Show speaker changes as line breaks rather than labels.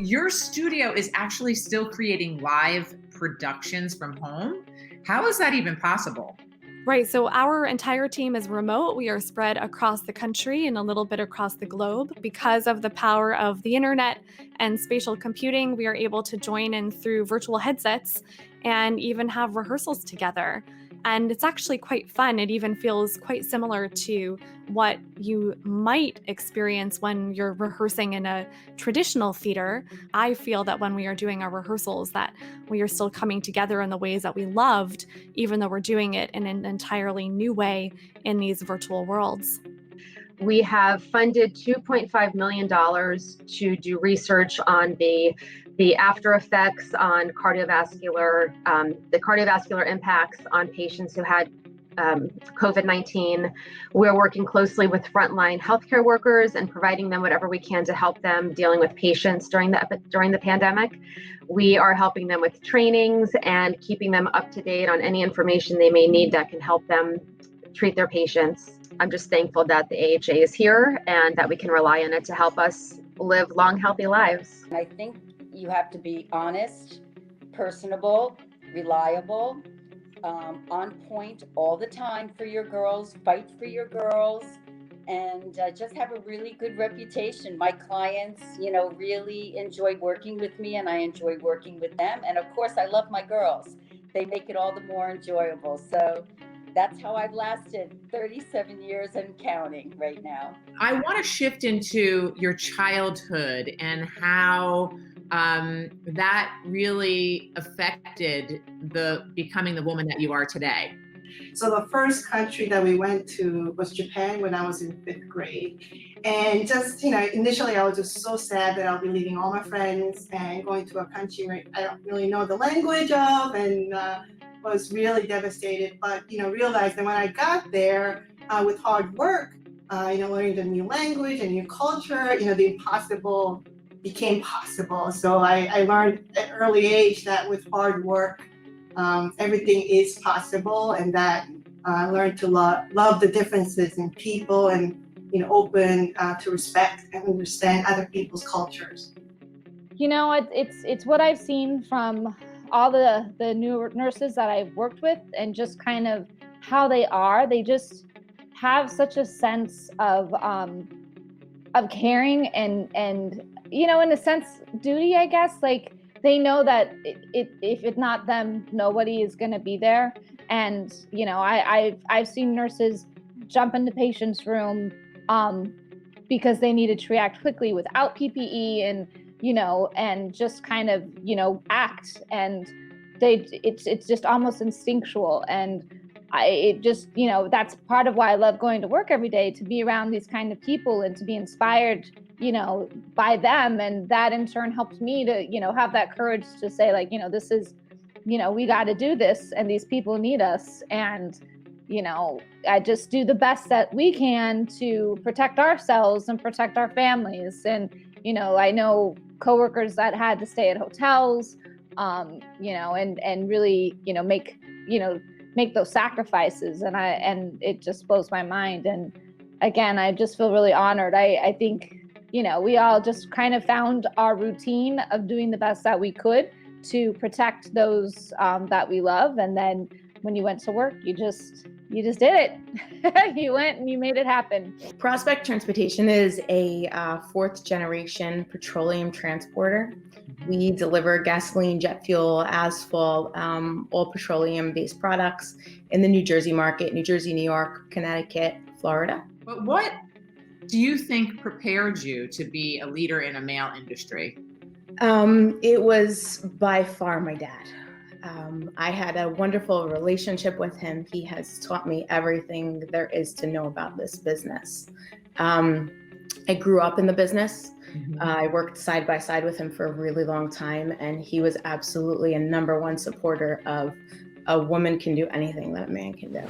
your studio is actually still creating live productions from home. How is that even possible?
Right, so our entire team is remote. We are spread across the country and a little bit across the globe. Because of the power of the internet and spatial computing, we are able to join in through virtual headsets and even have rehearsals together. And it's actually quite fun. It even feels quite similar to what you might experience when you're rehearsing in a traditional theater. I feel that when we are doing our rehearsals, that we are still coming together in the ways that we loved, even though we're doing it in an entirely new way in these virtual worlds.
We have funded $2.5 million to do research on the after effects on cardiovascular, the cardiovascular impacts on patients who had COVID-19. We're working closely with frontline healthcare workers and providing them whatever we can to help them dealing with patients during the pandemic. We are helping them with trainings and keeping them up to date on any information they may need that can help them treat their patients. I'm just thankful that the AHA is here and that we can rely on it to help us live long, healthy lives.
I think you have to be honest, personable, reliable, on point all the time for your girls, fight for your girls, and just have a really good reputation. My clients, really enjoy working with me, and I enjoy working with them. And of course, I love my girls. They make it all the more enjoyable. So that's how I've lasted 37 years and counting right now.
I want to shift into your childhood and how that really affected becoming the woman that you are today.
So the first country that we went to was Japan when I was in 5th grade. And just, initially I was just so sad that I'll be leaving all my friends and going to a country I don't really know the language of, and was really devastated. But, realized that when I got there with hard work, learning the new language and new culture, the impossible became possible. So I learned at an early age that with hard work, everything is possible, and that I learned to love the differences in people and open to respect and understand other people's cultures.
It's what I've seen from all the new nurses that I've worked with, and just kind of how they are. They just have such a sense of caring and in a sense, duty, I guess. Like, they know that if it's not them, nobody is going to be there. And I've seen nurses jump into patients' room because they needed to react quickly without PPE, and just kind of act, and it's just almost instinctual. And that's part of why I love going to work every day, to be around these kind of people and to be inspired by them. And that in turn helps me to have that courage to say, like, this is, we got to do this, and these people need us. And I just do the best that we can to protect ourselves and protect our families. And I know coworkers that had to stay at hotels, and really, make those sacrifices. And it just blows my mind. And again, I just feel really honored. I think, we all just kind of found our routine of doing the best that we could to protect those that we love. And then when you went to work, you just did it. You went and you made it happen.
Prospect Transportation is a 4th generation petroleum transporter. We deliver gasoline, jet fuel, asphalt, all petroleum-based products in the New Jersey market, New Jersey, New York, Connecticut, Florida.
But what do you think prepared you to be a leader in a male industry?
It was by far my dad. I had a wonderful relationship with him. He has taught me everything there is to know about this business. I grew up in the business. I worked side by side with him for a really long time, and he was absolutely a #1 supporter of a woman can do anything that a man can do.